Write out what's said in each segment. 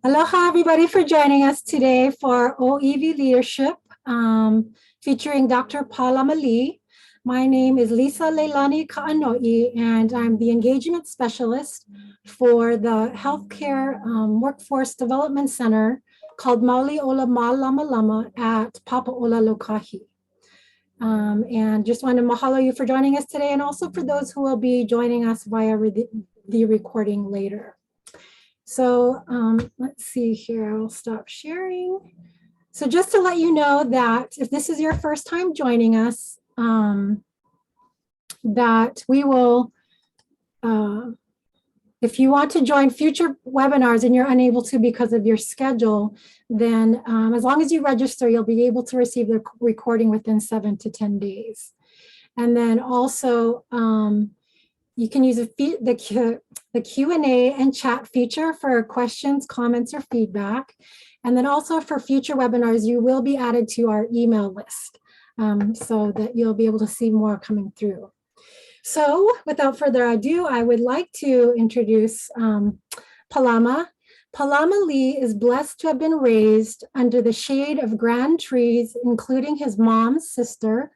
Aloha, everybody, for joining us today for ʻŌiwi Leadership, featuring Dr. Pālama Lee. My name is Lisa Leilani Ka'anoi, and I'm the engagement specialist for the Healthcare Workforce Development Center called Mauli Ola Mālama Lama at Papaola Lokahi. And just want to mahalo you for joining us today, and also for those who will be joining us via the recording later. So let's see here, I'll stop sharing. So just to let you know that if this is your first time joining us, that we will, if you want to join future webinars and you're unable to because of your schedule, then as long as you register, you'll be able to receive the recording within 7 to 10 days. And then also, you can use the Q&A and chat feature for questions, comments, or feedback. And then also for future webinars, you will be added to our email list so that you'll be able to see more coming through. So without further ado, I would like to introduce Pālama. Pālama Lee is blessed to have been raised under the shade of grand trees, including his mom's sister,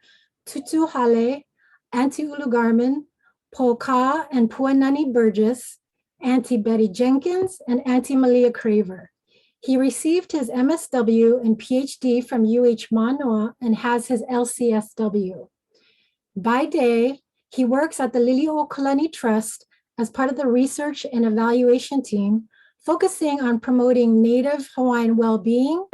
Tutu Hale, Auntie Ulu Garman, Polka and Puanani Burgess, Auntie Betty Jenkins, and Auntie Malia Craver. He received his MSW and PhD from UH Manoa and has his LCSW. By day, he works at the Lili'uokalani Trust as part of the research and evaluation team, focusing on promoting Native Hawaiian well-being.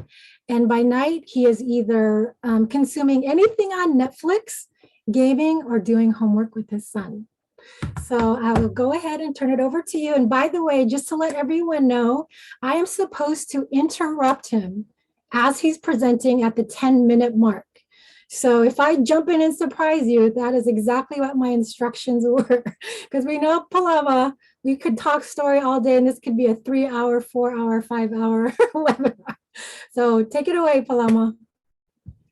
And by night, he is either consuming anything on Netflix, gaming, or doing homework with his son. So I will go ahead and turn it over to you. And by the way, just to let everyone know, I am supposed to interrupt him as he's presenting at the 10-minute mark. So if I jump in and surprise you, that is exactly what my instructions were. Because we know Pālama, we could talk story all day, and this could be a 3-hour, 4-hour, 5-hour webinar. So take it away, Pālama.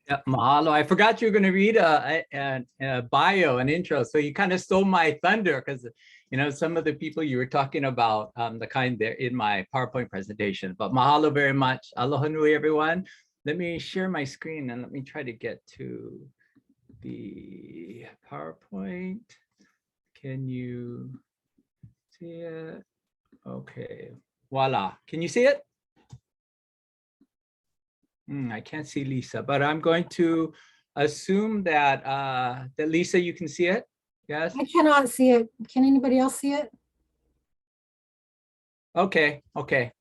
Yeah, mahalo. I forgot you were going to read a bio, an intro. So you kind of stole my thunder because, you know, some of the people you were talking about, the kind there in my PowerPoint presentation. But mahalo very much. Aloha nui, everyone. Let me share my screen and let me try to get to the PowerPoint. Can you see it? Okay. Voila. Can you see it? I can't see Lisa, but I'm going to assume that that Lisa, you can see it. Yes. I cannot see it. Can anybody else see it? Okay. Okay.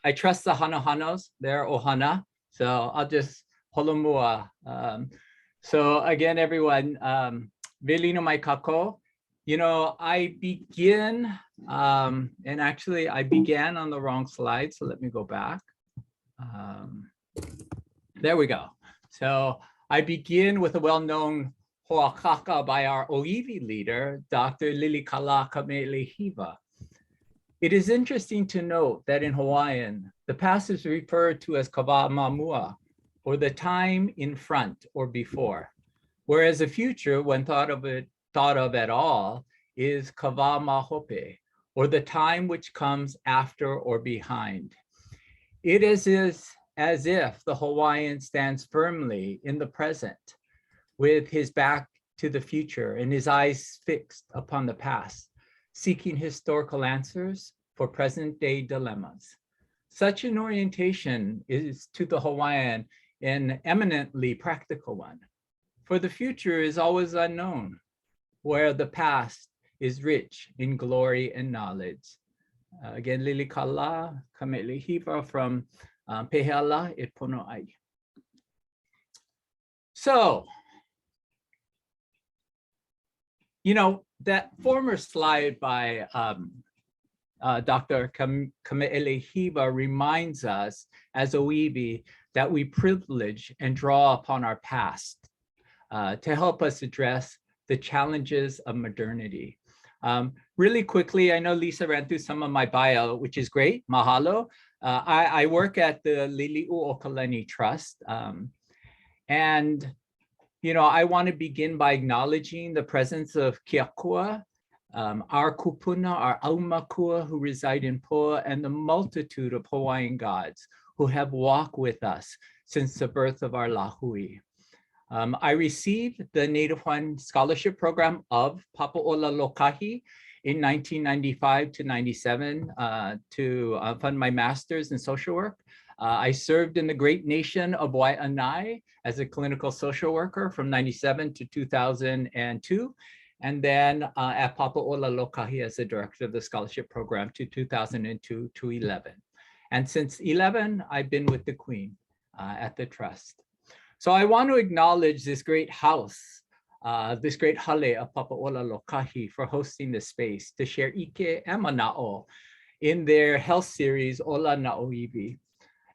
I trust the hano-hanos. They're ohana. So I'll just holomua. So again, everyone, velino mai kako. You know, I begin, and actually I began on the wrong slide. So let me go back. There we go. So I begin with a well-known hoakaka by our ʻŌiwi leader, Dr. Lilikala Kamelehiva. It is interesting to note that in Hawaiian, the past is referred to as kawamamua, or the time in front or before, whereas the future, when thought of at all, is kawamahope, or the time which comes after or behind. It is as if the Hawaiian stands firmly in the present with his back to the future and his eyes fixed upon the past, seeking historical answers for present day dilemmas. Such an orientation is to the Hawaiian an eminently practical one, for the future is always unknown, where the past is rich in glory and knowledge. Again, Lilikala Kamelehiva from Pehala e Pono'ai. So, you know, that former slide by Dr. Kamelehiva reminds us as ʻŌiwi that we privilege and draw upon our past to help us address the challenges of modernity. Really quickly, I know Lisa ran through some of my bio, which is great, mahalo. I work at the Lili'uokalani Trust. And, you know, I want to begin by acknowledging the presence of Keakua our kupuna, our aumakua who reside in Poa, and the multitude of Hawaiian gods who have walked with us since the birth of our lahui. I received the Native Hawaiian Scholarship Program of Papaola Lokahi in 1995 to 97 to fund my master's in social work. I served in the great nation of Waianae as a clinical social worker from 97 to 2002. And then at Papaola Lokahi as the director of the scholarship program to 2002 to 11. And since 11, I've been with the Queen at the Trust. So I want to acknowledge this great house, this great hale of Papaola Lokahi for hosting this space to share ike and mana'o in their health series, Ola na ʻŌiwi.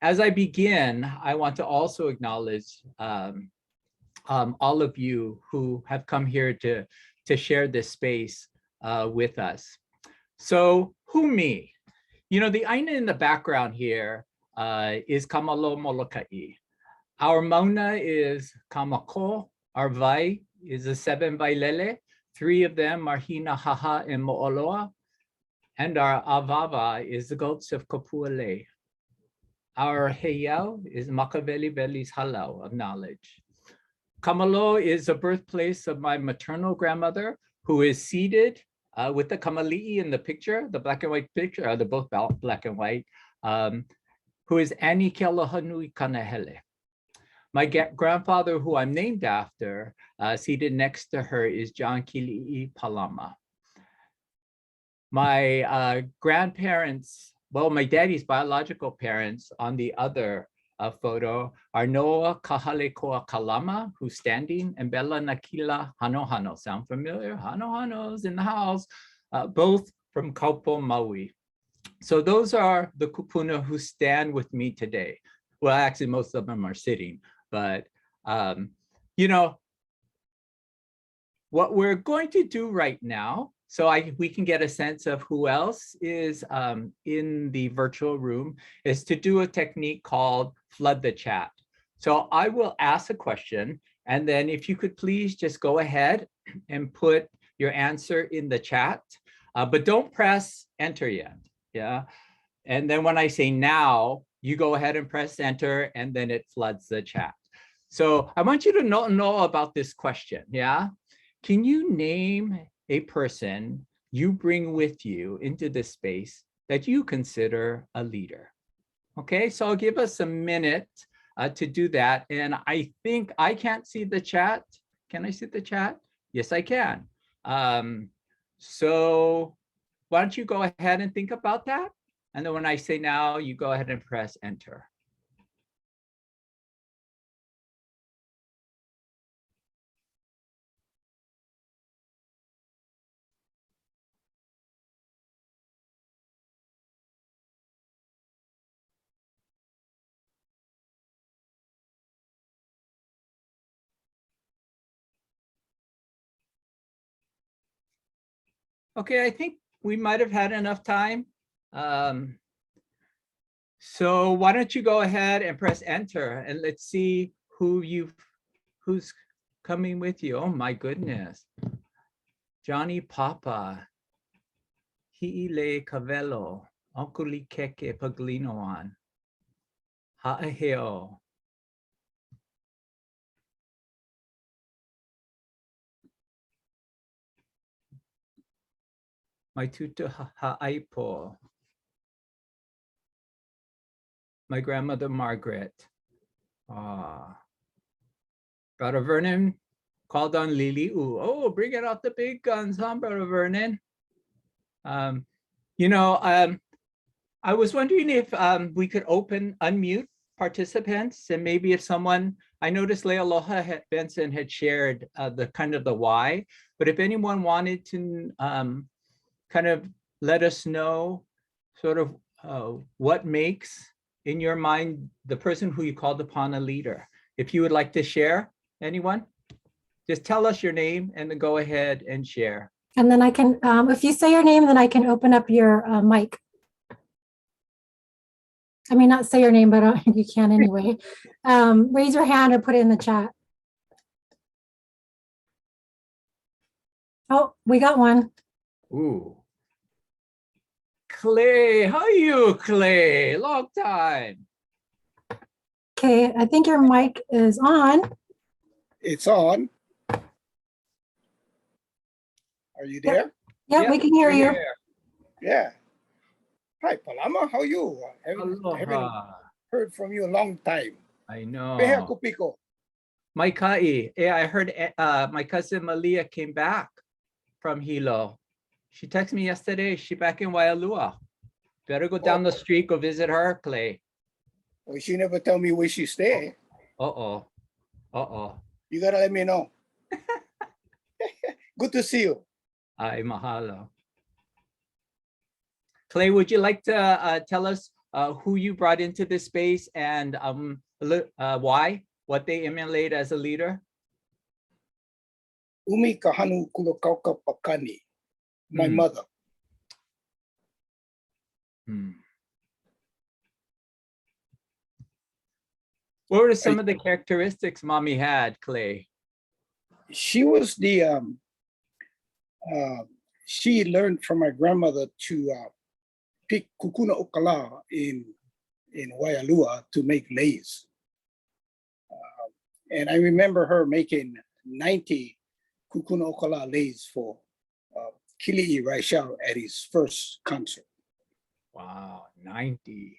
As I begin, I want to also acknowledge all of you who have come here to share this space with us. So who me? You know, the aina in the background here is Kamalo Moloka'i. Our mauna is Kamako. Our vai is the 7 vailele. 3 of them are Hina, Haha, and Mo'oloa. And our avava is the goats of Kopualei. Our heiau is Makaveli Veli's halau of knowledge. Kamalo is the birthplace of my maternal grandmother, who is seated with the kamali'i in the picture, the black and white picture, they're both black and white, who is Ani Kealohanui Kanahele. My grandfather, who I'm named after, seated next to her is John Kili'i Pālama. My grandparents, well, my daddy's biological parents on the other photo are Noa Kahalekoa Kalama, who's standing, and Bella Nakila Hanohano. Sound familiar? Hanohano's in the house, both from Kaupo, Maui. So those are the kupuna who stand with me today. Well, actually, most of them are sitting, but you know, what we're going to do right now, so we can get a sense of who else is in the virtual room, is to do a technique called flood the chat. So I will ask a question, and then if you could please just go ahead and put your answer in the chat, but don't press enter yet, yeah? And then when I say now, you go ahead and press enter, and then it floods the chat. So I want you to know about this question, yeah? Can you name a person you bring with you into this space that you consider a leader? Okay, so I'll give us a minute to do that. And I think I can't see the chat. Can I see the chat? Yes, I can. So why don't you go ahead and think about that? And then when I say now, you go ahead and press enter. Okay, I think we might have had enough time. So why don't you go ahead and press enter, and let's see who's coming with you. Oh my goodness. Johnny Papa, Hi'ile Cavelo, Onkuli Keke Paglinoan, Ha'aheo. My tutu Ha'aipo. My grandmother Margaret. Brother Vernon called on Lili'u. Oh, bring it out the big guns, huh, Brother Vernon? You know, I was wondering if we could unmute participants, and maybe if someone, I noticed Lealoha Benson had shared the kind of the why, but if anyone wanted to kind of let us know sort of what makes in your mind the person who you called upon a leader. If you would like to share, anyone, just tell us your name and then go ahead and share. And then I can, if you say your name, then I can open up your mic. I mean, not say your name, but you can anyway. Raise your hand or put it in the chat. Oh, we got one. Ooh. Clay, how are you, Clay? Long time. Okay, I think your mic is on. It's on. Are you there? Yeah, we can hear you. Yeah. Hi, Pālama. How are you? Haven't Aloha. heard from you a long time. I Pehe know. kupiko. My kai, yeah, I heard my cousin Malia came back from Hilo. She texted me yesterday. She back in Waialua. Better go down the street, go visit her, Clay. Well, she never tell me where she stay. Uh-oh. Uh-oh. You gotta let me know. Good to see you. Ay, mahalo. Clay, would you like to tell us who you brought into this space and why? What they emulate as a leader? Umi kahanu kulokauka pakani. My mother. What were some of the characteristics Mommy had, Clay? She was the she learned from my grandmother to pick kukuna okala in Waialua to make leis. And I remember her making 90 kukuna okala leis for Kili'i Raishao at his first concert. Wow, 90.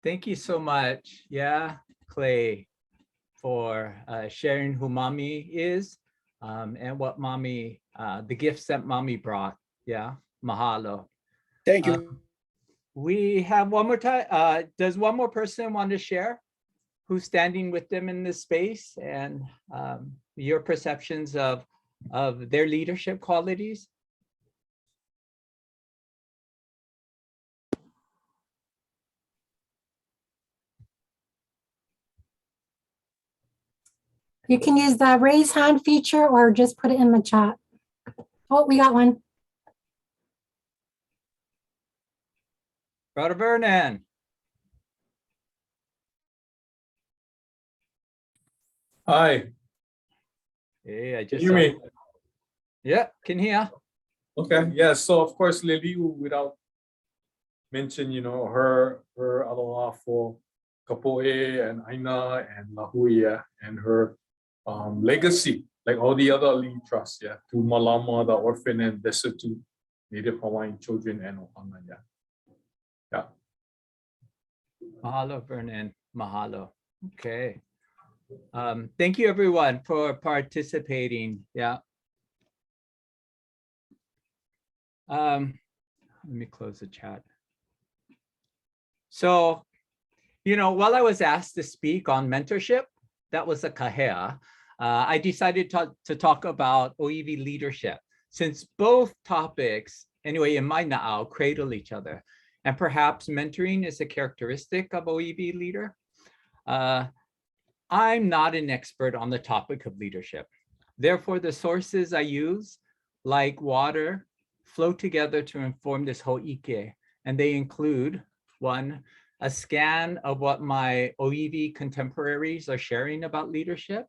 Thank you so much, yeah, Clay, for sharing who Mommy is and what Mommy, the gifts that Mommy brought. Yeah, mahalo. Thank you. We have one more time. Does one more person want to share who's standing with them in this space and your perceptions of their leadership qualities? You can use the raise hand feature or just put it in the chat. Oh, we got one. Brother Vernon. Hi. Hey, I Can just you hear me? Yeah, can hear. Okay. Yeah. So of course, Lily, without mention, her aloha for Kapoe and Aina and Lahuia and her legacy, like all the other Lee trusts, yeah, to Malama, the orphan and destitute Native Hawaiian children and Ohana, yeah. Yeah. Mahalo, Vernon. Mahalo. Okay. Thank you, everyone, for participating. Yeah. Let me close the chat. So, while I was asked to speak on mentorship, that was a kahea, I decided to talk about ʻŌiwi leadership, since both topics, anyway, in my na'au, cradle each other. And perhaps mentoring is a characteristic of ʻŌiwi leader. I'm not an expert on the topic of leadership. Therefore, the sources I use, like water, flow together to inform this ho'ike. And they include, 1, a scan of what my ʻŌiwi contemporaries are sharing about leadership.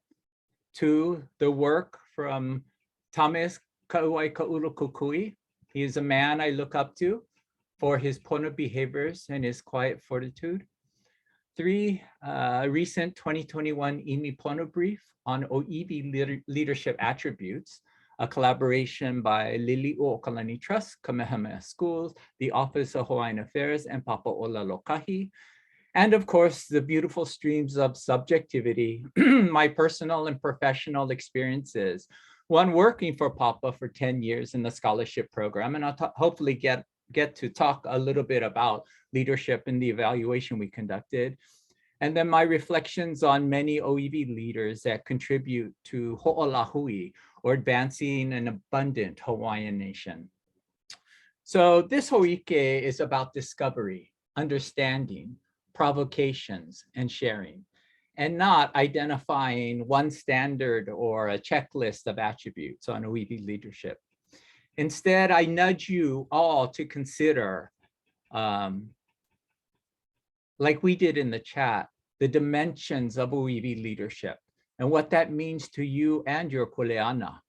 2, the work from Tames Kauai Ka'ulu Kukui. He is a man I look up to for his pono behaviors and his quiet fortitude. 3, recent 2021 ʻImi Pono brief on ʻŌiwi leadership attributes, a collaboration by Lili'u Okalani Trust, Kamehameha Schools, the Office of Hawaiian Affairs, and Papa'ola Lokahi. And of course, the beautiful streams of subjectivity, my personal and professional experiences, one working for Papa for 10 years in the scholarship program, and I'll hopefully get to talk a little bit about leadership in the evaluation we conducted. And then my reflections on many ʻŌiwi leaders that contribute to ho'olahui, or advancing an abundant Hawaiian nation. So this ho'ike is about discovery, understanding, provocations, and sharing, and not identifying one standard or a checklist of attributes on ʻŌiwi leadership. Instead, I nudge you all to consider, like we did in the chat, the dimensions of ʻŌiwi leadership and what that means to you and your kuleana.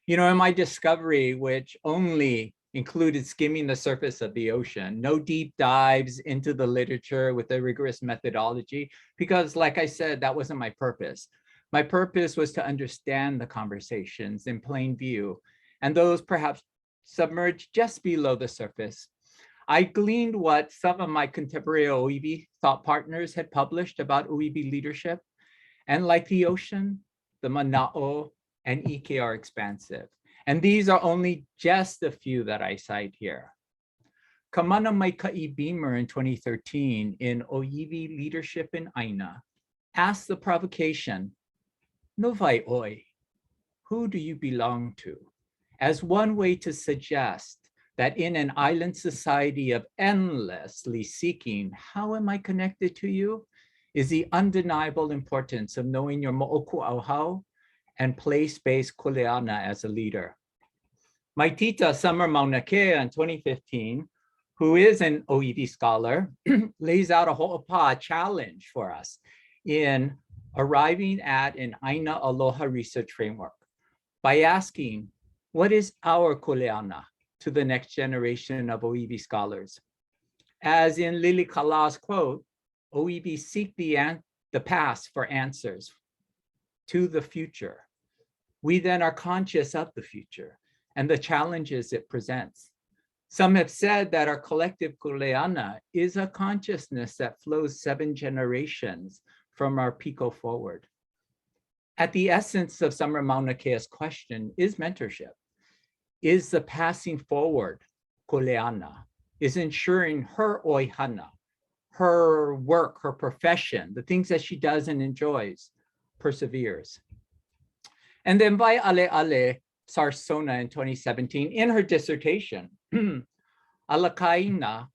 You know, in my discovery, which only included skimming the surface of the ocean, no deep dives into the literature with a rigorous methodology, because like I said, that wasn't my purpose. My purpose was to understand the conversations in plain view, and those perhaps submerged just below the surface. I gleaned what some of my contemporary ʻŌiwi thought partners had published about ʻŌiwi leadership. And like the ocean, the mana'o and ike are expansive. And these are only just a few that I cite here. Kamana Maika'i Beamer in 2013 in ʻŌiwi Leadership in Aina asked the provocation, "Novai oi, who do you belong to?" as one way to suggest that in an island society of endlessly seeking, how am I connected to you, is the undeniable importance of knowing your mo'oku auhau and place-based kuleana as a leader. My tita, Summer Mauna Kea in 2015, who is an ʻŌiwi scholar, lays out a ho'opa challenge for us in arriving at an Aina Aloha research framework by asking, what is our kuleana to the next generation of ʻŌiwi scholars? As in Lili Kala's quote, ʻŌiwi seek the past for answers to the future. We then are conscious of the future and the challenges it presents. Some have said that our collective kuleana is a consciousness that flows 7 generations from our piko forward. At the essence of Summer Mauna Kea's question is mentorship, is the passing forward kuleana, is ensuring her oihana, her work, her profession, the things that she does and enjoys, perseveres. And then by Ale Sarsona in 2017, in her dissertation, Alakaina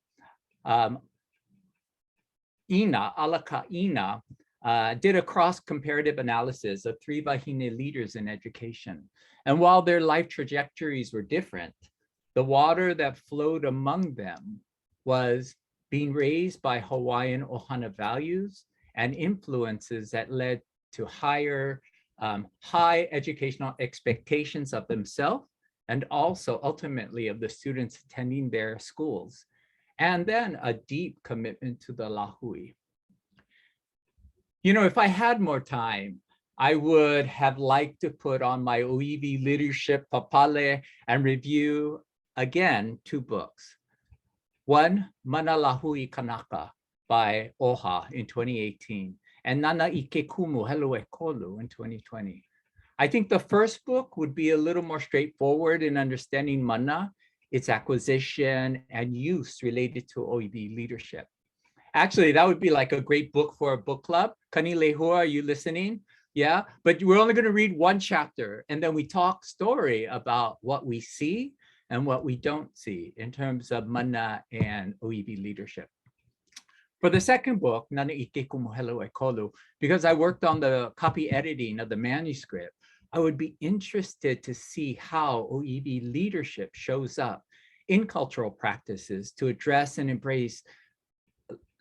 did a cross-comparative analysis of 3 wahine leaders in education. And while their life trajectories were different, the water that flowed among them was being raised by Hawaiian ohana values and influences that led to high educational expectations of themselves and also ultimately of the students attending their schools, and then a deep commitment to the lahui. You know, if I had more time, I would have liked to put on my ʻŌiwi leadership papale and review again 2 books. One, Mana Lahui Kanaka by Oha in 2018, and Nana Ike Kumu Helo e Kolu in 2020. I think the first book would be a little more straightforward in understanding mana, its acquisition and use related to ʻŌiwi leadership. Actually, that would be like a great book for a book club. Kani Lehua, are you listening? Yeah, but we're only going to read 1 chapter, and then we talk story about what we see and what we don't see in terms of mana and ʻŌiwi leadership. For the second book, Nana Ike Kumu Helo e Kolu, because I worked on the copy editing of the manuscript, I would be interested to see how ʻŌiwi leadership shows up in cultural practices to address and embrace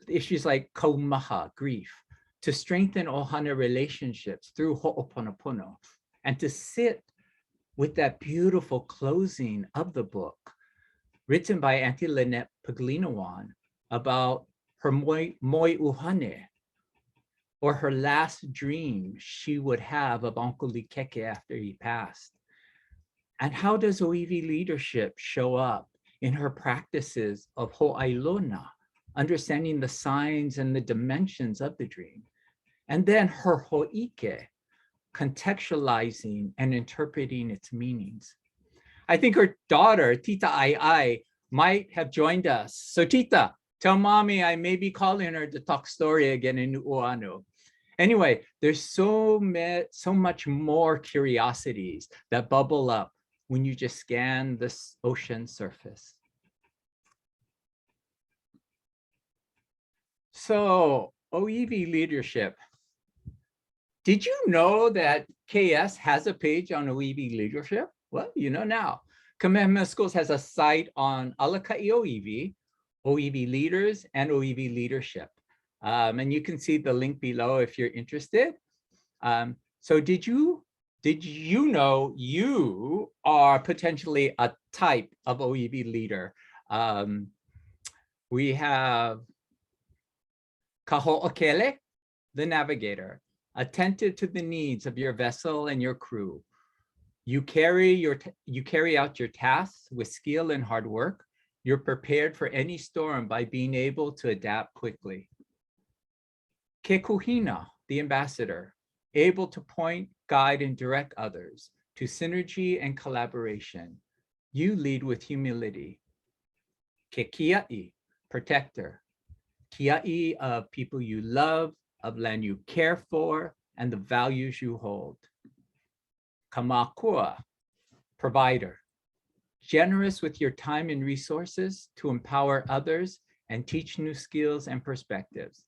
issues like kaumaha, grief, to strengthen ohana relationships through ho'oponopono, and to sit with that beautiful closing of the book written by Auntie Lynette Paglinawan about her moi uhane, or her last dream she would have of Uncle Likeke after he passed. And how does ʻŌiwi leadership show up in her practices of ho'ailona, understanding the signs and the dimensions of the dream? And then her ho'ike, contextualizing and interpreting its meanings. I think her daughter, Tita Ai, might have joined us. So Tita, tell mommy I may be calling her to talk story again in Nu'uanu. Anyway, there's so much more curiosities that bubble up when you just scan this ocean surface. So ʻŌiwi leadership. Did you know that KS has a page on ʻŌiwi leadership? Well, you know now. Kamehameha Schools has a site on Alaka'i ʻŌiwi, ʻŌiwi leaders, and ʻŌiwi leadership. And you can see the link below if you're interested. So did you did you know you are potentially a type of ʻŌiwi leader? We have ka hoʻokele, the navigator, attentive to the needs of your vessel and your crew. You carry out your tasks with skill and hard work. You're prepared for any storm by being able to adapt quickly. Ke kuhina, the ambassador, able to point, guide, and direct others to synergy and collaboration. You lead with humility. Ke kiaʻi, protector, kiaʻi of people you love, of land you care for, and the values you hold. Ka mākua, provider, generous with your time and resources to empower others and teach new skills and perspectives.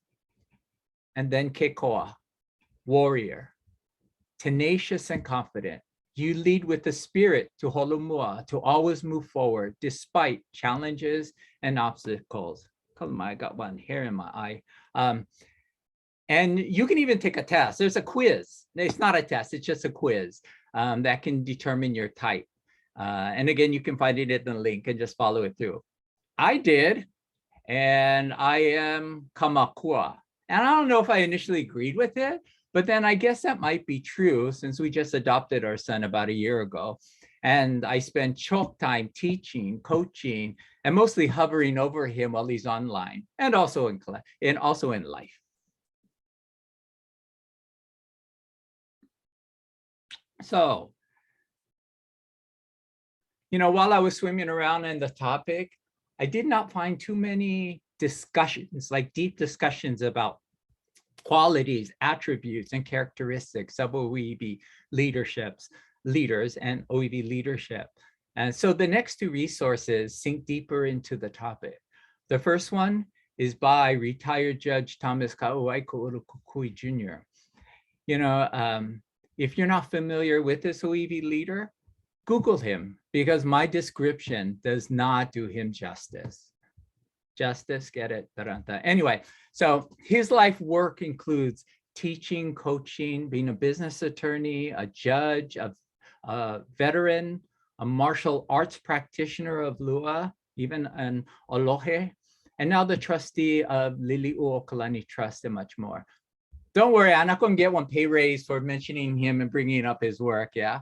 And then ke koa, warrior, tenacious and confident. You lead with the spirit to holomua, to always move forward despite challenges and obstacles. I got one hair in my eye. And you can even take a test. There's a quiz. It's not a test, it's just a quiz that can determine your type. And again, you can find it in the link and just follow it through. I did, and I am kamakua. And I don't know if I initially agreed with it, but then I guess that might be true since we just adopted our son about a year ago. And I spent chok time teaching, coaching, and mostly hovering over him while he's online and also in class and also in life. So, while I was swimming around in the topic, I did not find too many discussions, like deep discussions about qualities, attributes, and characteristics of ʻŌiwi leaders and ʻŌiwi leadership. And so the next two resources sink deeper into the topic. The first one is by retired Judge Thomas Kauai Ko'olukukui Jr. If you're not familiar with this ʻŌiwi leader, Google him, because my description does not do him justice. Justice, get it? Anyway, so his life work includes teaching, coaching, being a business attorney, a judge, a veteran, a martial arts practitioner of Lua, even an Alohe, and now the trustee of Lili'uokalani Trust and much more. Don't worry, I'm not going to get one pay raise for mentioning him and bringing up his work, yeah?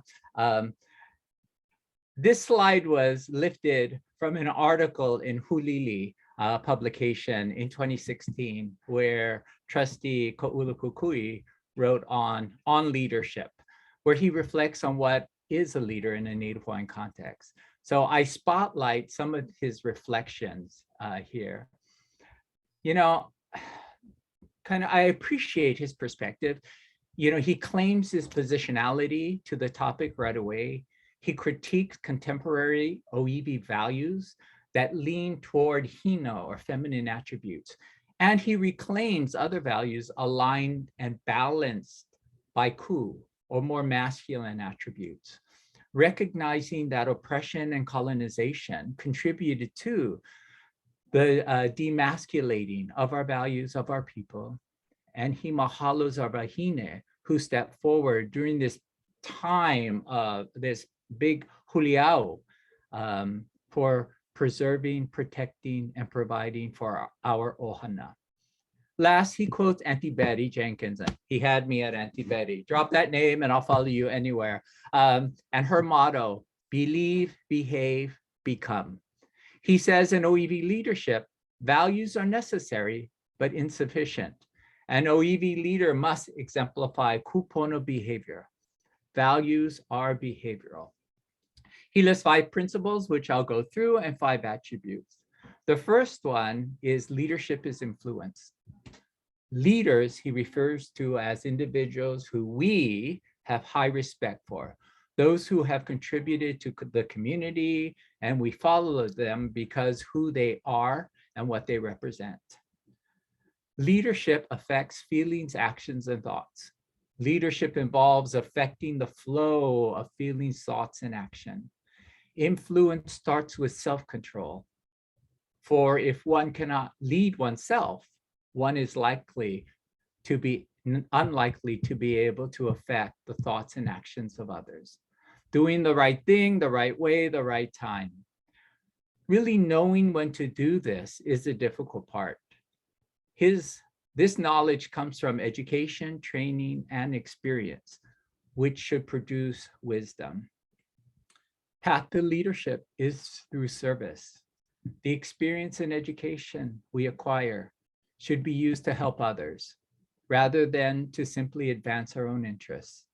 This slide was lifted from an article in Hulili publication in 2016, where Trustee Ko'ulukukui wrote on leadership, where he reflects on what is a leader in a Native Hawaiian context. So I spotlight some of his reflections here. I appreciate his perspective. He claims his positionality to the topic right away. He critiques contemporary ʻŌiwi values that lean toward hina or feminine attributes. And he reclaims other values aligned and balanced by ku, or more masculine attributes, recognizing that oppression and colonization contributed to the demasculating of our values of our people. And he mahalos our wahine, who stepped forward during this time of this big huliau for preserving, protecting, and providing for our ohana. Last, he quotes Auntie Betty Jenkins. He had me at Auntie Betty. Drop that name and I'll follow you anywhere. And her motto, believe, behave, become. He says in ʻŌiwi leadership, values are necessary, but insufficient. An ʻŌiwi leader must exemplify kupono behavior. Values are behavioral. He lists 5 principles, which I'll go through, and 5 attributes. The first one is leadership is influence. Leaders, he refers to as individuals who we have high respect for, those who have contributed to the community, and we follow them because who they are and what they represent. Leadership affects feelings, actions, and thoughts. Leadership involves affecting the flow of feelings, thoughts, and action. Influence starts with self-control. For if one cannot lead oneself, one is likely to be unlikely to be able to affect the thoughts and actions of others. Doing the right thing, the right way, the right time. Really knowing when to do this is the difficult part. This knowledge comes from education, training, and experience, which should produce wisdom. Path to leadership is through service. The experience and education we acquire should be used to help others, rather than to simply advance our own interests.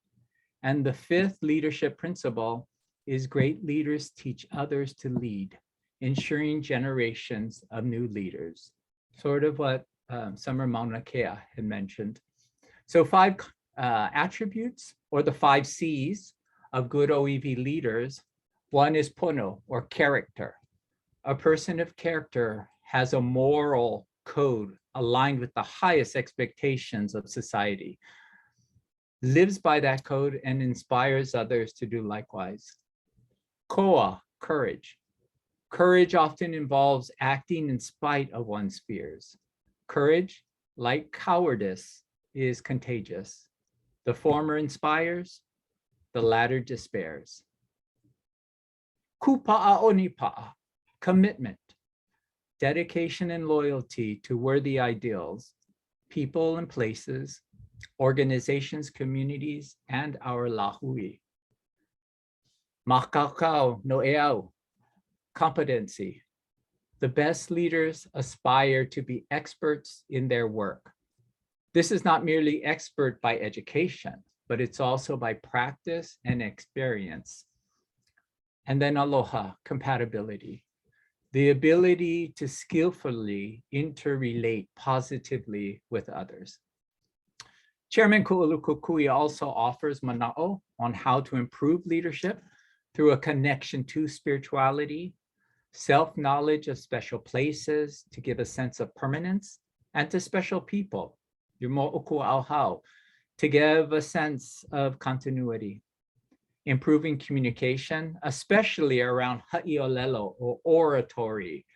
And the fifth leadership principle is great leaders teach others to lead, ensuring generations of new leaders. Sort of what Summer Mauna Kea had mentioned. So 5 attributes, or the 5 C's of good ʻŌiwi leaders. One is pono, or character. A person of character has a moral code aligned with the highest expectations of society, lives by that code, and inspires others to do likewise. Koa, courage. Courage often involves acting in spite of one's fears. Courage, like cowardice, is contagious. The former inspires, the latter despairs. Kupa'a onipa'a, commitment, dedication and loyalty to worthy ideals, people and places, organizations, communities, and our lahui. Makakau no eau, competency. The best leaders aspire to be experts in their work. This is not merely expert by education, but it's also by practice and experience. And then aloha, compatibility. The ability to skillfully interrelate positively with others. Chairman Ku'ulukukui also offers mana'o on how to improve leadership through a connection to spirituality, self-knowledge of special places to give a sense of permanence, and to special people, to give a sense of continuity. Improving communication, especially around ha'iolelo, or oratory,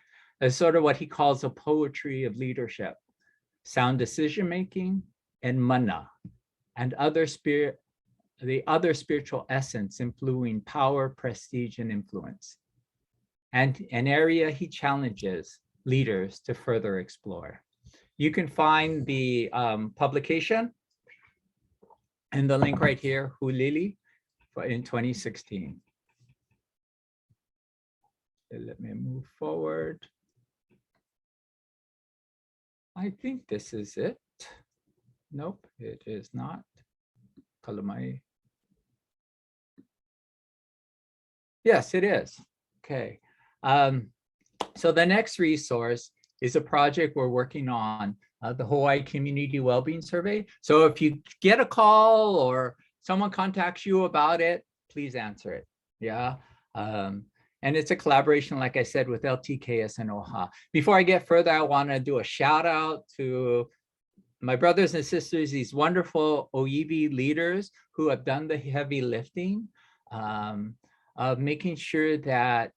is sort of what he calls a poetry of leadership, sound decision-making, and mana, and the other spiritual essence influencing power, prestige, and influence. And an area he challenges leaders to further explore. You can find the publication and the link right here, Hulili, in 2016. Let me move forward. I think this is it. Nope, it is not. Kalamai. Yes, it is. Okay. So the next resource is a project we're working on, the Hawaii Community Wellbeing Survey. So if you get a call or someone contacts you about it, please answer it. Yeah. And it's a collaboration, like I said, with LTKS and OHA. Before I get further, I want to do a shout out to my brothers and sisters, these wonderful ʻŌiwi leaders who have done the heavy lifting of making sure that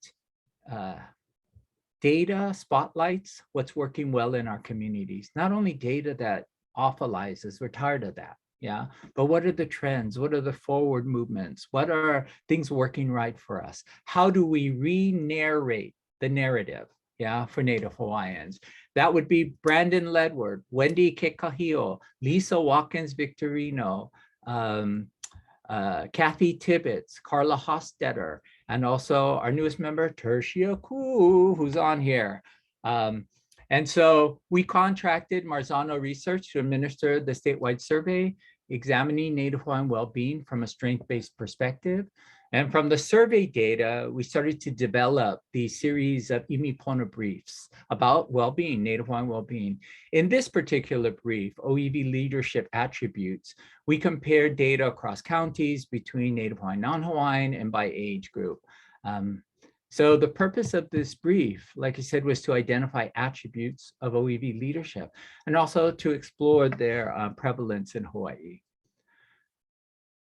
data spotlights what's working well in our communities. Not only data that awfulizes, we're tired of that, yeah, but what are the trends? What are the forward movements? What are things working right for us? How do we re-narrate the narrative, yeah, for Native Hawaiians? That would be Brandon Ledward, Wendy Kekahio, Lisa Watkins-Victorino, Kathy Tibbetts, Carla Hostetter, and also our newest member, Tertia Ku, who's on here. And so we contracted Marzano Research to administer the statewide survey, examining Native Hawaiian well-being from a strength-based perspective. And from the survey data, we started to develop the series of ʻImipona briefs about well-being, Native Hawaiian well-being. In this particular brief, ʻŌiwi leadership attributes, we compared data across counties between Native Hawaiian, non-Hawaiian, and by age group. So the purpose of this brief, like I said, was to identify attributes of ʻŌiwi leadership and also to explore their prevalence in Hawaii.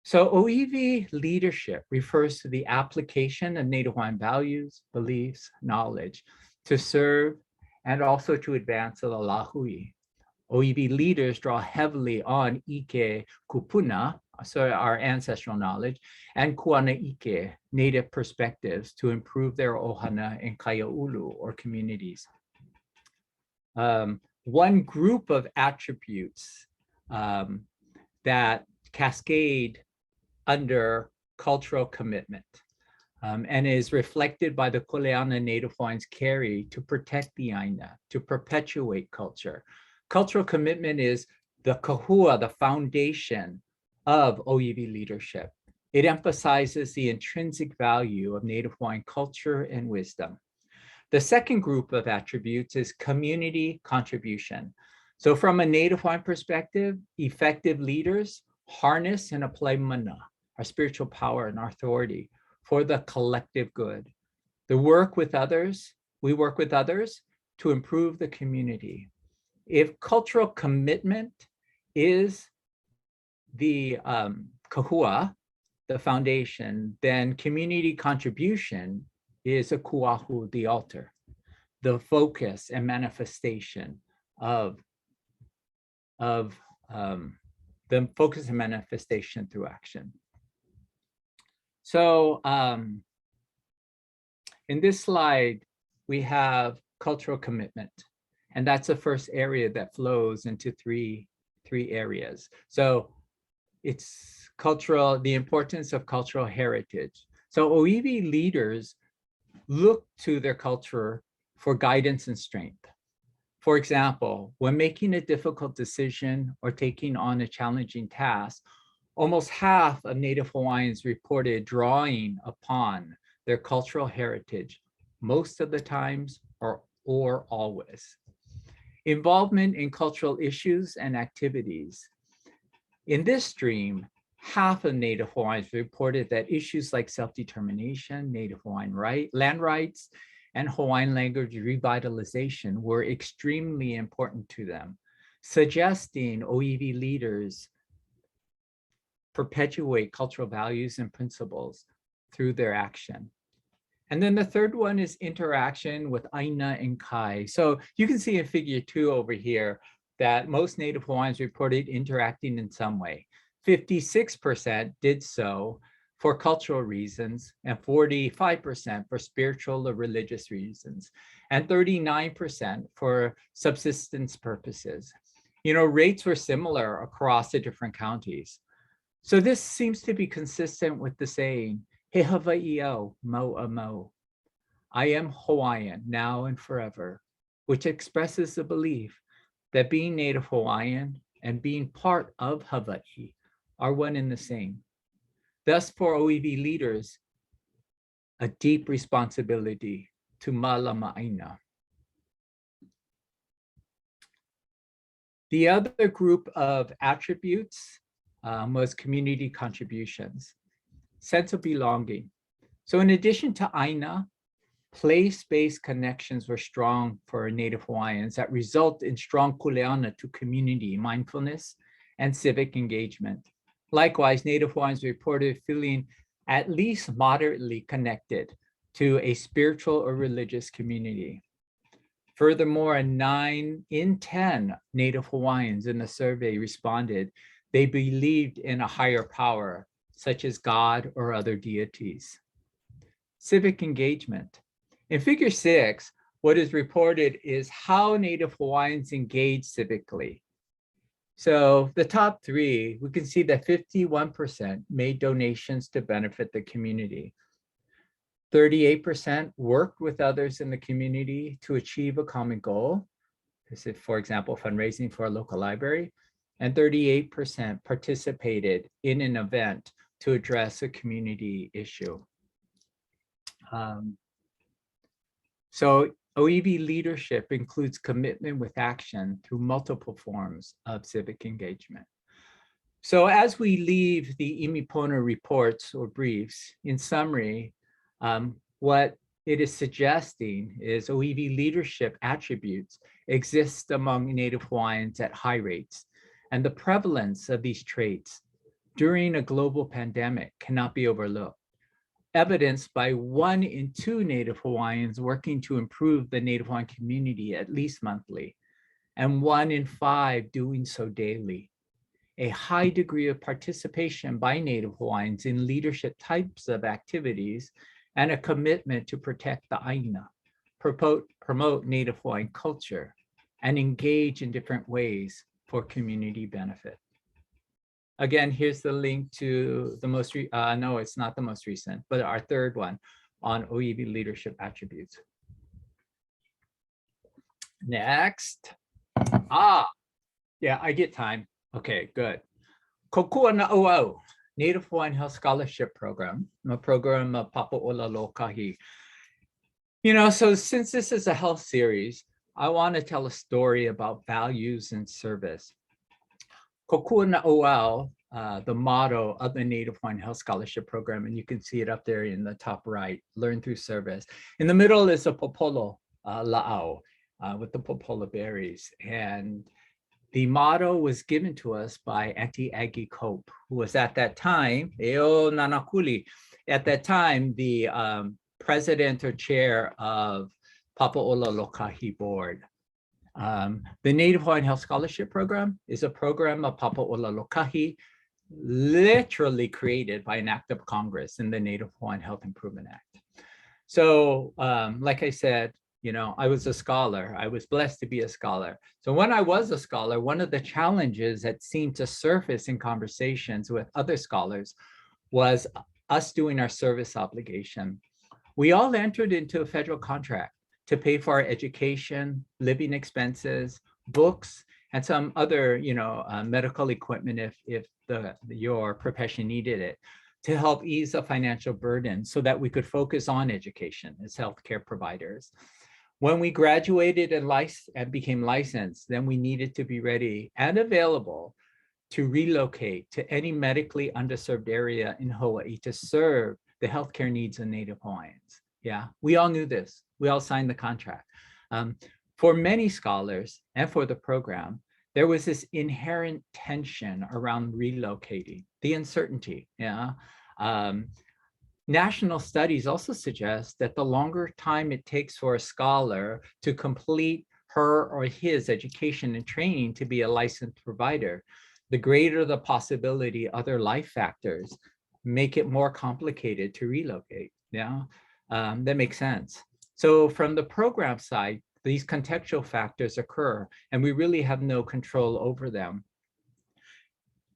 So ʻŌiwi leadership refers to the application of Native Hawaiian values, beliefs, knowledge to serve and also to advance the lahui. ʻŌiwi leaders draw heavily on ike kupuna, so our ancestral knowledge, and kuana ike, native perspectives, to improve their ohana and kaiaulu, or communities. One group of attributes that cascade under cultural commitment and is reflected by the Kuleana Native Hawaiians carry to protect the Aina, to perpetuate culture. Cultural commitment is the kahua, the foundation of ʻŌiwi leadership. It emphasizes the intrinsic value of Native Hawaiian culture and wisdom. The second group of attributes is community contribution. So from a Native Hawaiian perspective, effective leaders harness and apply mana, our spiritual power and our authority, for the collective good. We work with others to improve the community. If cultural commitment is the kahua, the foundation, then community contribution is a kuahu, the altar, the focus and manifestation of the focus and manifestation through action. So in this slide, we have cultural commitment, and that's the first area that flows into three areas. So it's cultural, the importance of cultural heritage. So ʻŌiwi leaders look to their culture for guidance and strength. For example, when making a difficult decision or taking on a challenging task, almost half of Native Hawaiians reported drawing upon their cultural heritage, most of the times or always. Involvement in cultural issues and activities. In this stream, half of Native Hawaiians reported that issues like self-determination, Native Hawaiian land rights, and Hawaiian language revitalization were extremely important to them, suggesting ʻŌiwi leaders perpetuate cultural values and principles through their action. And then the third one is interaction with Aina and Kai. So you can see in figure 2 over here that most Native Hawaiians reported interacting in some way. 56% did so for cultural reasons, and 45% for spiritual or religious reasons, and 39% for subsistence purposes. You know, rates were similar across the different counties. So this seems to be consistent with the saying, He Hawaii'o, Mo'a Mo. I am Hawaiian now and forever, which expresses the belief that being Native Hawaiian and being part of Hawaii are one and the same. Thus, for ʻŌiwi leaders, a deep responsibility to Mālama Aina. The other group of attributes was community contributions, sense of belonging. So in addition to Aina, place-based connections were strong for Native Hawaiians that result in strong kuleana to community mindfulness and civic engagement. Likewise, Native Hawaiians reported feeling at least moderately connected to a spiritual or religious community. Furthermore, 9 in 10 Native Hawaiians in the survey responded they believed in a higher power, such as God or other deities. Civic engagement. In figure 6, what is reported is how Native Hawaiians engage civically. So the top 3, we can see that 51% made donations to benefit the community. 38% worked with others in the community to achieve a common goal. This is, for example, fundraising for a local library. And 38% participated in an event to address a community issue. So ʻŌiwi leadership includes commitment with action through multiple forms of civic engagement. So as we leave the Imipona reports or briefs, in summary, what it is suggesting is ʻŌiwi leadership attributes exist among Native Hawaiians at high rates, and the prevalence of these traits during a global pandemic cannot be overlooked, evidenced by 1 in 2 Native Hawaiians working to improve the Native Hawaiian community at least monthly, and 1 in 5 doing so daily. A high degree of participation by Native Hawaiians in leadership types of activities, and a commitment to protect the Aina, promote Native Hawaiian culture, and engage in different ways for community benefit. Again, here's the link to the most, no, it's not the most recent, but our third one on ʻŌiwi leadership attributes. Next. Yeah, I get time. Okay, good. Kokua na O'au, Native Hawaiian Health Scholarship Program, a program of Papa'ola Lokahi. You know, so since this is a health series, I want to tell a story about values and service. Kokua na O'au, the motto of the Native Hawaiian Health Scholarship Program, and you can see it up there in the top right, learn through service. In the middle is a popolo la'au with the popola berries. And the motto was given to us by Auntie Aggie Cope, who was at that time, Eo Nanakuli, at that time, the president or chair of Papa'ola Lokahi Board. The Native Hawaiian Health Scholarship Program is a program of Papa'ola Lokahi, literally created by an act of Congress in the Native Hawaiian Health Improvement Act. So, like I said, you know, I was a scholar. I was blessed to be a scholar. So when I was a scholar, one of the challenges that seemed to surface in conversations with other scholars was us doing our service obligation. We all entered into a federal contract to pay for our education, living expenses, books, and some other, you know, medical equipment if your profession needed it, to help ease the financial burden so that we could focus on education as healthcare providers. When we graduated and became licensed, then we needed to be ready and available to relocate to any medically underserved area in Hawaii to serve the healthcare needs of Native Hawaiians. Yeah, we all knew this. We all signed the contract. For many scholars and for the program, there was this inherent tension around relocating, the uncertainty. Yeah. National studies also suggest that the longer time it takes for a scholar to complete her or his education and training to be a licensed provider, the greater the possibility other life factors make it more complicated to relocate. Yeah, that makes sense. So from the program side, these contextual factors occur and we really have no control over them.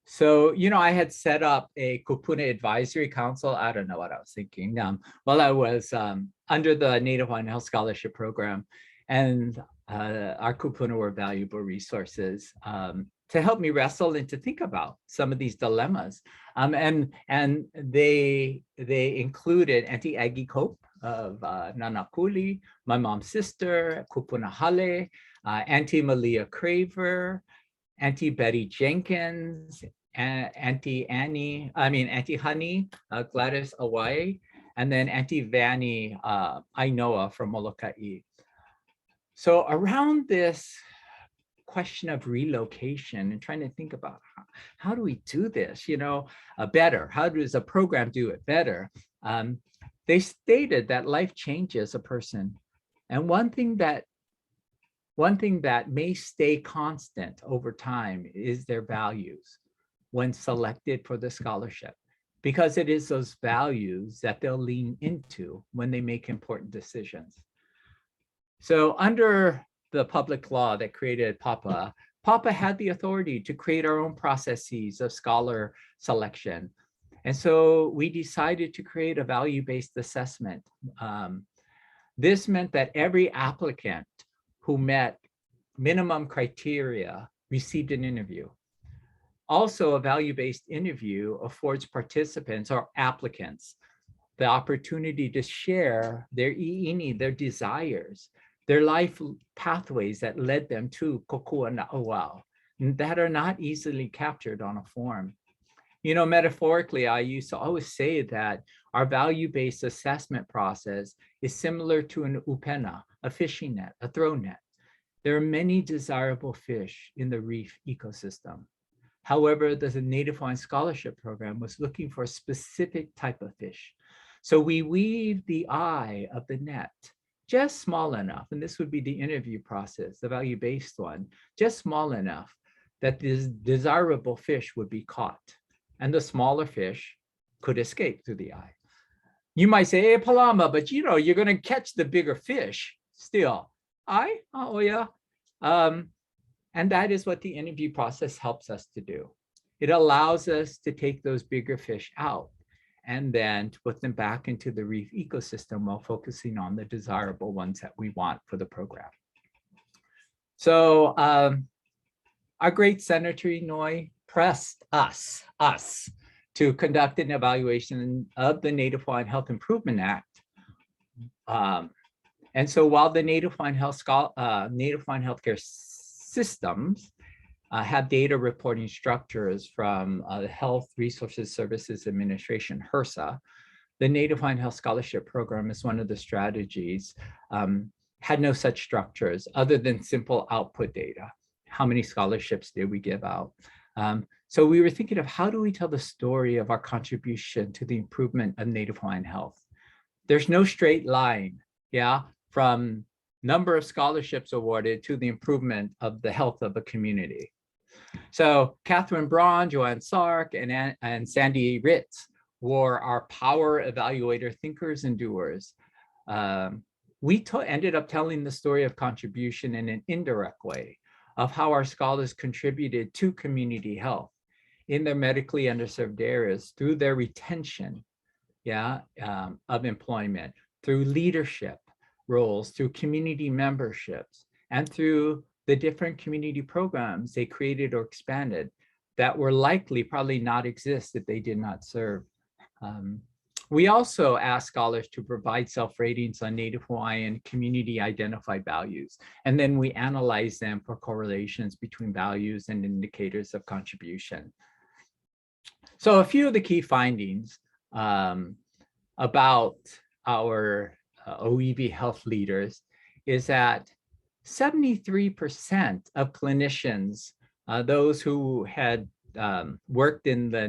So, you know, I had set up a Kupuna Advisory Council. I don't know what I was thinking while I was under the Native Hawaiian Health Scholarship Program. And our Kupuna were valuable resources to help me wrestle and to think about some of these dilemmas. And they included Auntie Aggie Cope of Nanakuli, my mom's sister, Kupuna Hale, Auntie Malia Craver, Auntie Betty Jenkins, Auntie Honey, Gladys Awai, and then Auntie Vanny Ainoa from Molokai. So around this question of relocation and trying to think about how do we do this, you know, better? How does a program do it better? They stated that life changes a person. And one thing that may stay constant over time is their values when selected for the scholarship, because it is those values that they'll lean into when they make important decisions. So under the public law that created PAPA had the authority to create our own processes of scholar selection. And so we decided to create a value-based assessment. This meant that every applicant who met minimum criteria received an interview. Also, a value-based interview affords participants or applicants the opportunity to share their i'ini, their desires, their life pathways that led them to kokua na O'au that are not easily captured on a form. You know, metaphorically, I used to always say that our value-based assessment process is similar to an upena, a fishing net, a throw net. There are many desirable fish in the reef ecosystem. However, the Native Hawaiian Scholarship Program was looking for a specific type of fish. So we weave the eye of the net just small enough, and this would be the interview process, the value-based one, just small enough that this desirable fish would be caught and the smaller fish could escape through the eye. You might say, hey, Pālama, but you know, you're going to catch the bigger fish still. Oh yeah. And that is what the interview process helps us to do. It allows us to take those bigger fish out and then to put them back into the reef ecosystem while focusing on the desirable ones that we want for the program. So our great Senator Inouye pressed us to conduct an evaluation of the Native Hawaiian Health Improvement Act. And so while the Native Hawaiian healthcare systems have data reporting structures from the Health Resources Services Administration, HRSA, the Native Hawaiian Health Scholarship Program is one of the strategies, had no such structures other than simple output data. How many scholarships did we give out? So we were thinking of how do we tell the story of our contribution to the improvement of Native Hawaiian health? There's no straight line, yeah, from number of scholarships awarded to the improvement of the health of a community. So Catherine Braun, Joanne Sark, and Sandy Ritz were our power evaluator thinkers and doers. We ended up telling the story of contribution in an indirect way of how our scholars contributed to community health in their medically underserved areas through their retention, of employment, through leadership roles, through community memberships, and through the different community programs they created or expanded that were likely probably not exist if they did not serve. We also asked scholars to provide self-ratings on Native Hawaiian community identified values, and then we analyze them for correlations between values and indicators of contribution. So a few of the key findings about our ʻŌiwi health leaders is that 73% of clinicians, those who had worked in the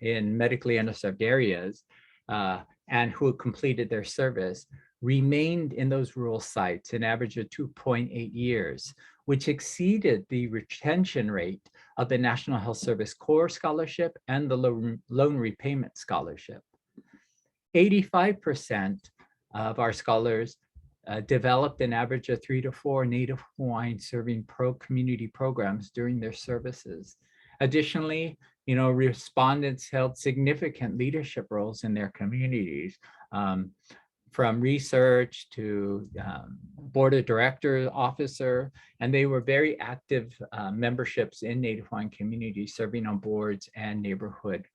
in medically underserved areas and who completed their service, remained in those rural sites an average of 2.8 years, which exceeded the retention rate of the National Health Service Core Scholarship and the Loan Repayment Scholarship. 85% of our scholars developed an average of 3 to 4 Native Hawaiian serving community programs during their services. Additionally, respondents held significant leadership roles in their communities, from research to board of director officer, and they were very active memberships in Native Hawaiian communities, serving on boards and neighborhood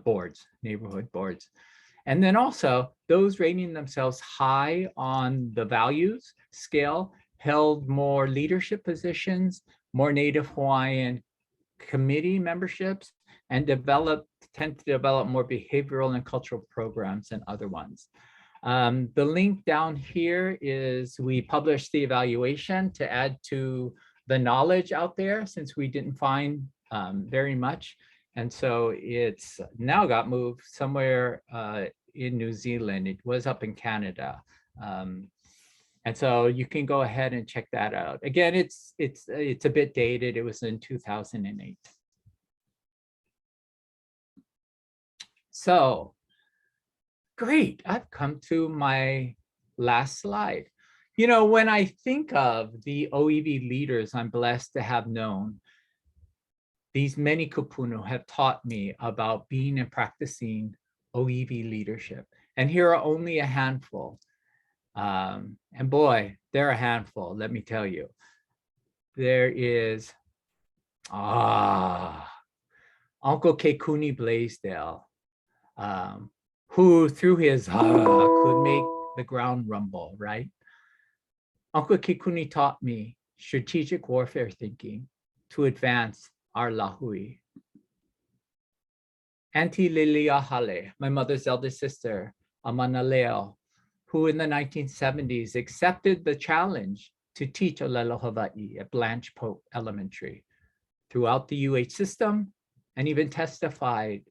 boards. And then also those rating themselves high on the values scale held more leadership positions, more Native Hawaiian committee memberships, and tend to develop more behavioral and cultural programs than other ones. The link down here is we published the evaluation to add to the knowledge out there since we didn't find very much. And so it's now got moved somewhere in New Zealand. It was up in Canada. And so you can go ahead and check that out. Again, it's a bit dated. It was in 2008. So great, I've come to my last slide. When I think of the ʻŌiwi leaders I'm blessed to have known, these many kupuna have taught me about being and practicing ʻŌiwi leadership. And here are only a handful. And boy, they're a handful, let me tell you. There is, Uncle Kekuni Blaisdell, who through his could make the ground rumble, right? Uncle Kekuni taught me strategic warfare thinking to advance our lahui. Auntie Lilia Hale, my mother's eldest sister, Amanaleo, who in the 1970s accepted the challenge to teach Olelo Hawaii at Blanche Pope Elementary throughout the UH system, and even testified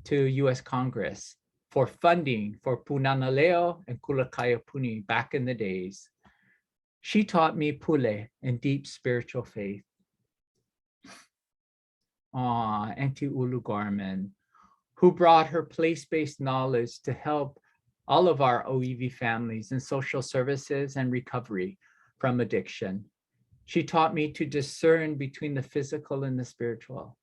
to US Congress for funding for Punanaleo and Kulakayapuni back in the days. She taught me Pule and deep spiritual faith. Auntie Ulu Garman, who brought her place-based knowledge to help all of our ʻŌiwi families in social services and recovery from addiction. She taught me to discern between the physical and the spiritual,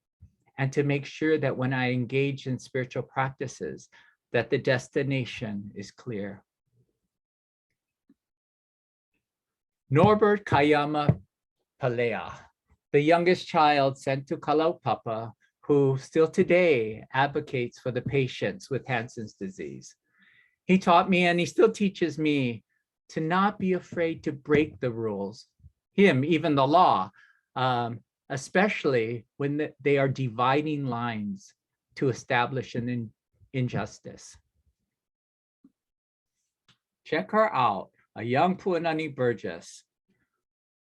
and to make sure that when I engage in spiritual practices, that the destination is clear. Norbert Kayama Palea, the youngest child sent to Kalaupapa, who still today advocates for the patients with Hansen's disease. He taught me, and he still teaches me, to not be afraid to break the rules, even the law, especially when they are dividing lines to establish an injustice. Check her out, a young Puanani Burgess,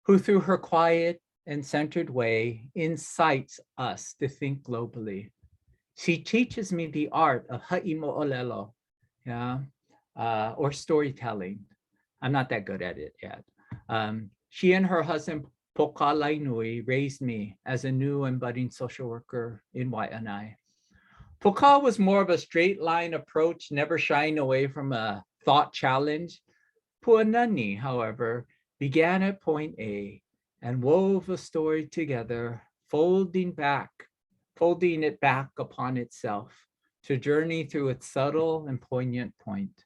who through her quiet and centered way incites us to think globally. She teaches me the art of ha'imo'olelo, or storytelling. I'm not that good at it yet. She and her husband, Poka Lainui, raised me as a new and budding social worker in Waianae. Poka was more of a straight line approach, never shying away from a thought challenge. Puanani, however, began at point A and wove a story together, folding it back upon itself to journey through its subtle and poignant point.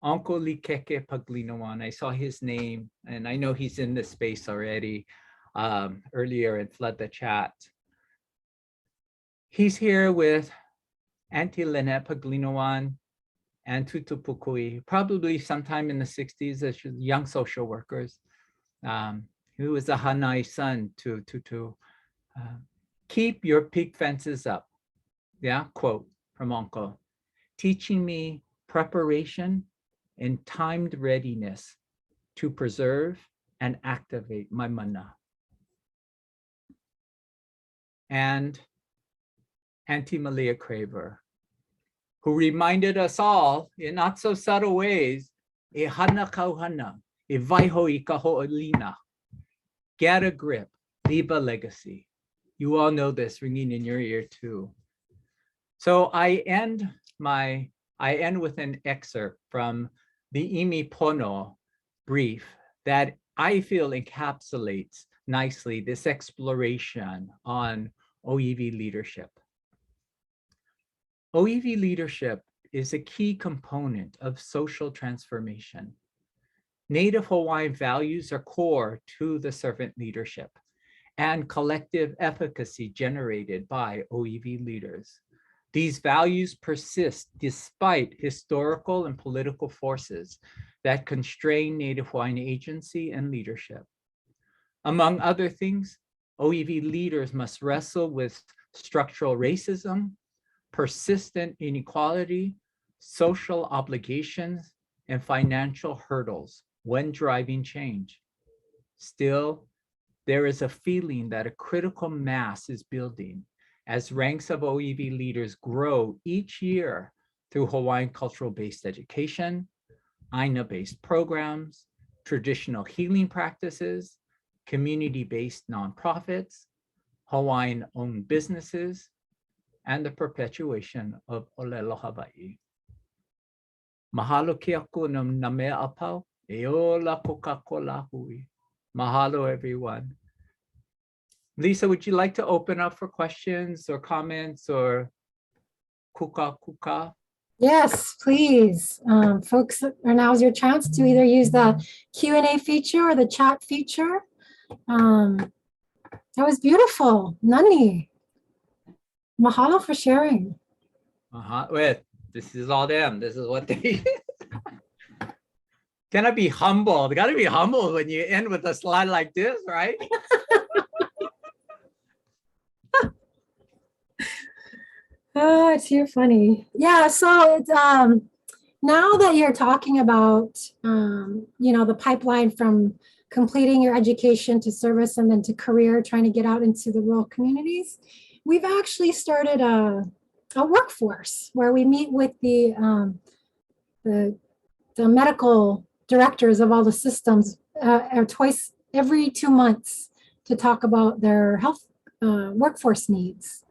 Uncle Likeke Paglinawan, I saw his name, and I know he's in this space already earlier and flood the chat. He's here with Auntie Lynette Paglinawan and Tutu Pukui, probably sometime in the 60s as young social workers. He was a Hanai son to Tutu. Keep your pig fences up. Yeah, quote from Uncle. Teaching me preparation and timed readiness to preserve and activate my mana. And Auntie Malia Craver, who reminded us all in not so subtle ways, e hana kauhana, e vaiho I ka ho'olina. Get a grip, leave a legacy. You all know this ringing in your ear too. So I end with an excerpt from the Imi Pono brief that I feel encapsulates nicely this exploration on ʻŌiwi leadership. ʻŌiwi leadership is a key component of social transformation. Native Hawaiian values are core to the servant leadership and collective efficacy generated by ʻŌiwi leaders. These values persist despite historical and political forces that constrain Native Hawaiian agency and leadership. Among other things, ʻŌiwi leaders must wrestle with structural racism, persistent inequality, social obligations, and financial hurdles when driving change. Still, there is a feeling that a critical mass is building as ranks of ʻŌiwi leaders grow each year through Hawaiian cultural-based education, Aina-based programs, traditional healing practices, community-based nonprofits, Hawaiian-owned businesses, and the perpetuation of ʻŌlelo Hawaii. Mahalo ke aku na mea apau, e ola Coca-Cola hui. Mahalo, everyone. Lisa, would you like to open up for questions or comments or kuka? Yes, please. Folks, now's your chance to either use the Q&A feature or the chat feature. That was beautiful. Nani. Mahalo for sharing. Wait, this is all them. This is what they... Can I be humble? Got to be humble when you end with a slide like this, right? Oh, it's you're funny. Yeah, so it's now that you're talking about the pipeline from completing your education to service and then to career, trying to get out into the rural communities, we've actually started a a workforce where we meet with the medical directors of all the systems twice every 2 months to talk about their health workforce needs.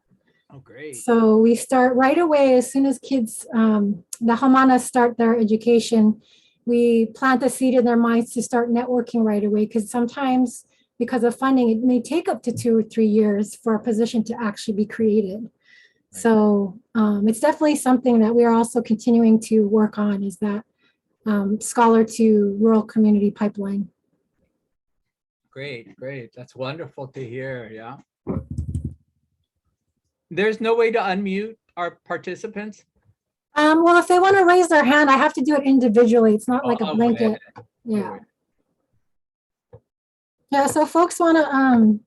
Oh, great. So we start right away as soon as kids, the Hamanas start their education, we plant the seed in their minds to start networking right away, because sometimes because of funding, it may take up to 2 or 3 years for a position to actually be created. Right. So it's definitely something that we are also continuing to work on, is that scholar to rural community pipeline. Great, great. That's wonderful to hear. Yeah. There's no way to unmute our participants? Well, if they want to raise their hand, I have to do it individually. It's not like a Oh, blanket. no Yeah. way. Yeah, so folks want to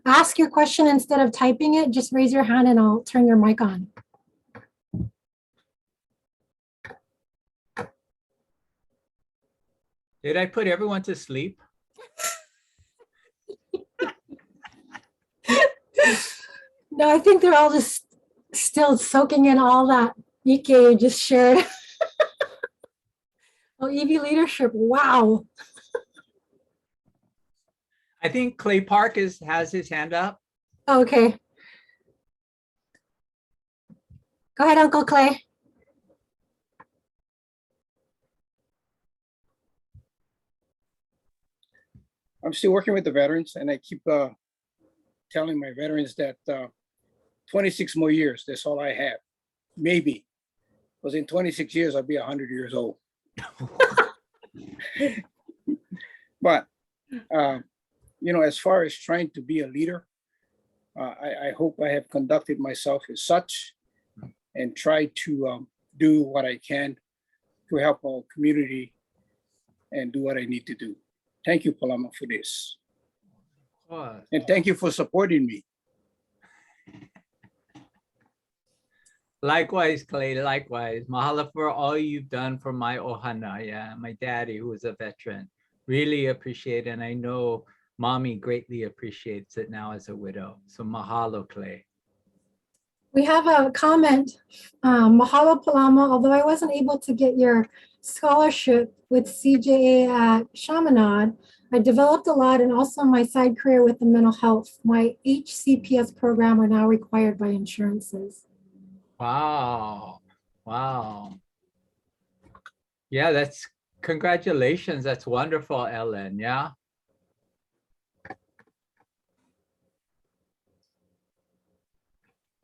ask your question instead of typing it, just raise your hand and I'll turn your mic on. Did I put everyone to sleep? No, I think they're all just still soaking in all that Ike you just shared. Oh, ʻiwi leadership, wow. I think Clay Park has his hand up. Okay. Go ahead, Uncle Clay. I'm still working with the veterans, and I keep telling my veterans that 26 more years, that's all I have. Maybe. Because in 26 years, I'll be 100 years old. But, you know, as far as trying to be a leader, I hope I have conducted myself as such and tried to do what I can to help our community and do what I need to do. Thank you, Pālama, for this. What? And thank you for supporting me. Likewise, Clay, likewise. Mahalo for all you've done for my ohana. Yeah, my daddy, who was a veteran. Really appreciate it. And I know mommy greatly appreciates it now as a widow. So mahalo, Clay. We have a comment. Mahalo Pālama, although I wasn't able to get your scholarship with CJA at Chaminade, I developed a lot, and also my side career with the mental health. My HCPS program are now required by insurances. Wow. Wow. Yeah, that's congratulations. That's wonderful, Ellen. Yeah.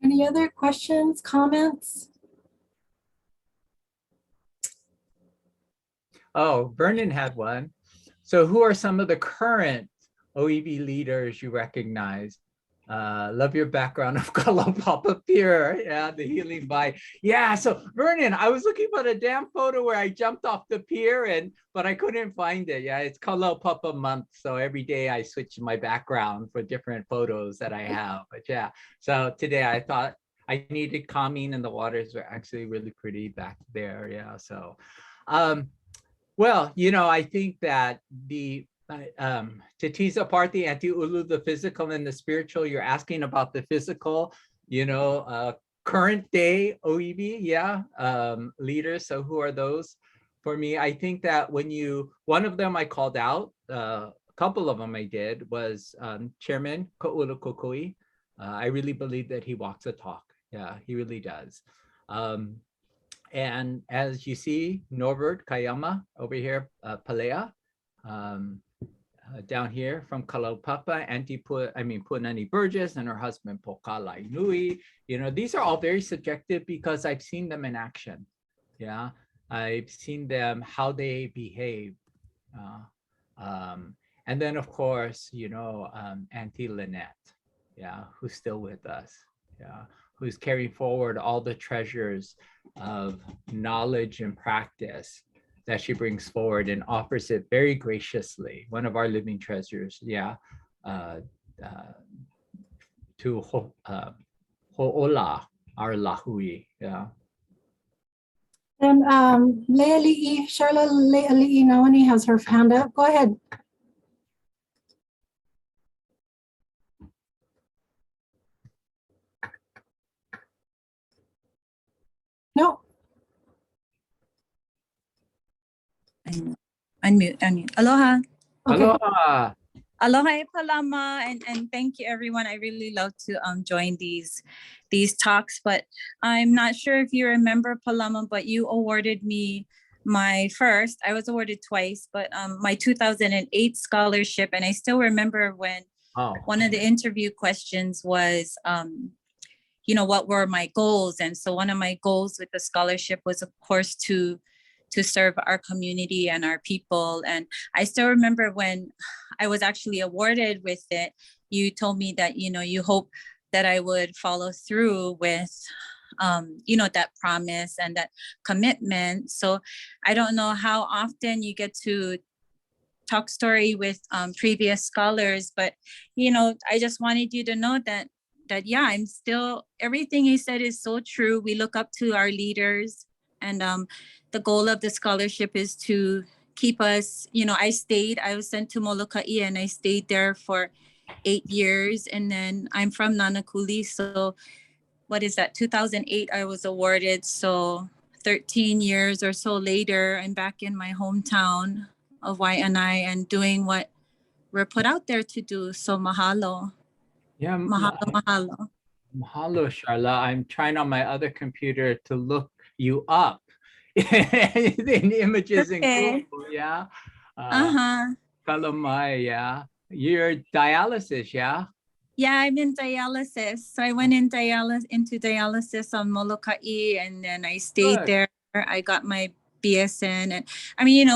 Any other questions, comments? Oh, Vernon had one. So who are some of the current ʻŌiwi leaders you recognize? Love your background of Kalaupapa Pier. Yeah, the healing by. Yeah, so Vernon, I was looking for the damn photo where I jumped off the pier, but I couldn't find it. Yeah, it's Kalaupapa month. So every day I switch my background for different photos that I have. But yeah, so today I thought I needed calming, and the waters were actually really pretty back there. Yeah, so well, you know, I think that to tease apart the anti-ulu, the physical and the spiritual, you're asking about the physical, you know, current day ʻŌiwi, yeah, leaders. So who are those? For me, I think that one of them I called out, a couple of them I did, was Chairman Ko'ula Kokoi. I really believe that he walks the talk. Yeah, he really does. And as you see, Norbert Kayama over here, Palea, down here from Kalaupapa, Punani Burgess and her husband Pokalai Nui. You know, these are all very subjective because I've seen them in action. Yeah, I've seen them, how they behave. And then of course, you know, Auntie Lynette, yeah, who's still with us. Yeah, who's carrying forward all the treasures of knowledge and practice that she brings forward and offers it very graciously. One of our living treasures, yeah, to Ho'ola, our lahui, yeah. And Leali'i, Charla Leali'i Nawani has her hand up. Go ahead. Unmute. Aloha. Okay. Aloha. Aloha e Pālama, and thank you everyone. I really love to join these talks, but I'm not sure if you remember Pālama, but you awarded me I was awarded twice, but my 2008 scholarship, and I still remember when one of the interview questions was, what were my goals? And so one of my goals with the scholarship was, of course, to serve our community and our people. And I still remember when I was actually awarded with it, you told me that, you hope that I would follow through with, that promise and that commitment. So I don't know how often you get to talk story with previous scholars, but, I just wanted you to know that yeah, I'm still, everything you said is so true. We look up to our leaders, and the goal of the scholarship is to keep us, I was sent to Molokai and I stayed there for 8 years. And then I'm from Nanakuli. So what is that? 2008, I was awarded. So 13 years or so later, I'm back in my hometown of Waianae and doing what we're put out there to do. So mahalo. Yeah. Mahalo. Mahalo, Sharla. I'm trying on my other computer to look you up in images in Google. Yeah. Kalamai, yeah. You're dialysis, yeah? Yeah, I'm in dialysis. So I went into dialysis on Molokai, and then I stayed there. I got my BSN. And I mean,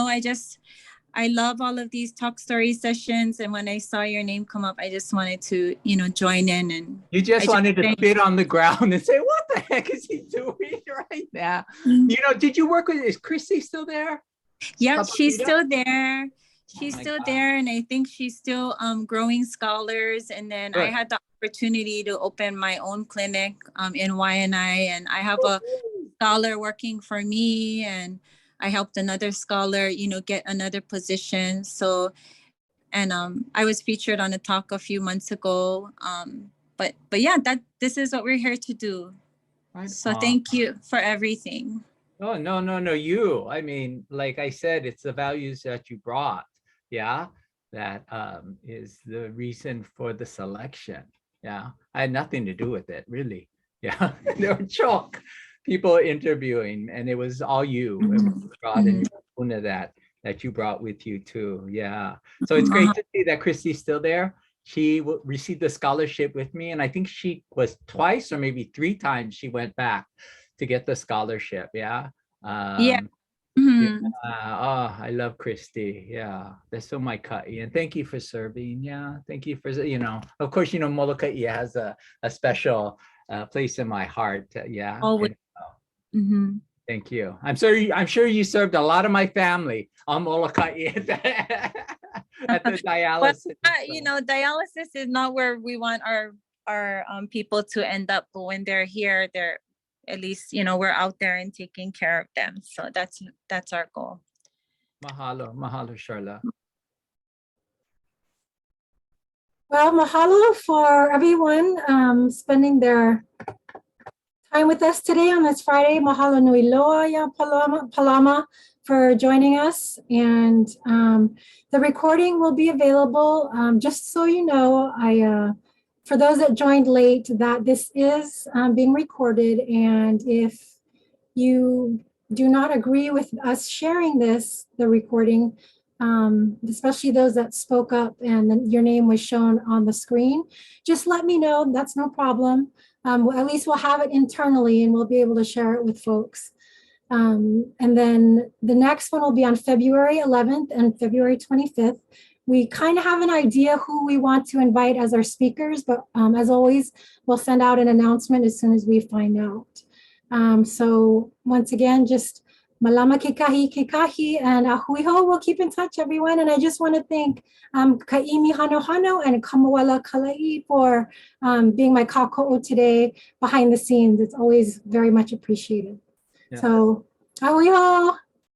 I love all of these talk story sessions. And when I saw your name come up, I just wanted to, join in. And you just wanted to spit on the ground and say, what the heck is he doing right now? Did you work with, is Christy still there? Yeah, she's still there. She's still there. And I think she's still growing scholars. And then I had the opportunity to open my own clinic in Waianae. And I have a scholar working for me, and I helped another scholar, get another position. So, and I was featured on a talk a few months ago. But yeah, this is what we're here to do. So thank you for everything. Oh, no, you. I mean, like I said, it's the values that you brought. Yeah, that is the reason for the selection. Yeah, I had nothing to do with it, really. Yeah, there were chalk people interviewing, and it was all you. And that you brought with you too. Yeah, so it's great to see that Christy's still there. She received the scholarship with me, and I think she was twice or maybe 3 times she went back to get the scholarship. Yeah. Oh, I love Christy. Yeah, that's so my ka'i, and thank you for serving. Yeah, thank you for, of course, Molokai has a special place in my heart. Yeah. Always. Thank you. I'm sure you served a lot of my family on Molokai at the dialysis. But, dialysis is not where we want our people to end up, but when they're here, they're at least, we're out there and taking care of them. So that's our goal. Mahalo, Sharla. Well, mahalo for everyone spending their time with us today on this Friday. Mahalo nui loa ya Pālama for joining us. And the recording will be available. Just so you know, for those that joined late, that this is being recorded. And if you do not agree with us sharing the recording, especially those that spoke up and your name was shown on the screen, just let me know. That's no problem. At least we'll have it internally and we'll be able to share it with folks. And then the next one will be on February 11th and February 25th. We kind of have an idea who we want to invite as our speakers, but as always, we'll send out an announcement as soon as we find out. So once again, just malama kekahi, and ahuiho. We'll keep in touch, everyone. And I just want to thank Kaimi Hano and Kamawala Kalai for being my kāko'o today behind the scenes. It's always very much appreciated. Yeah. So ahuiho.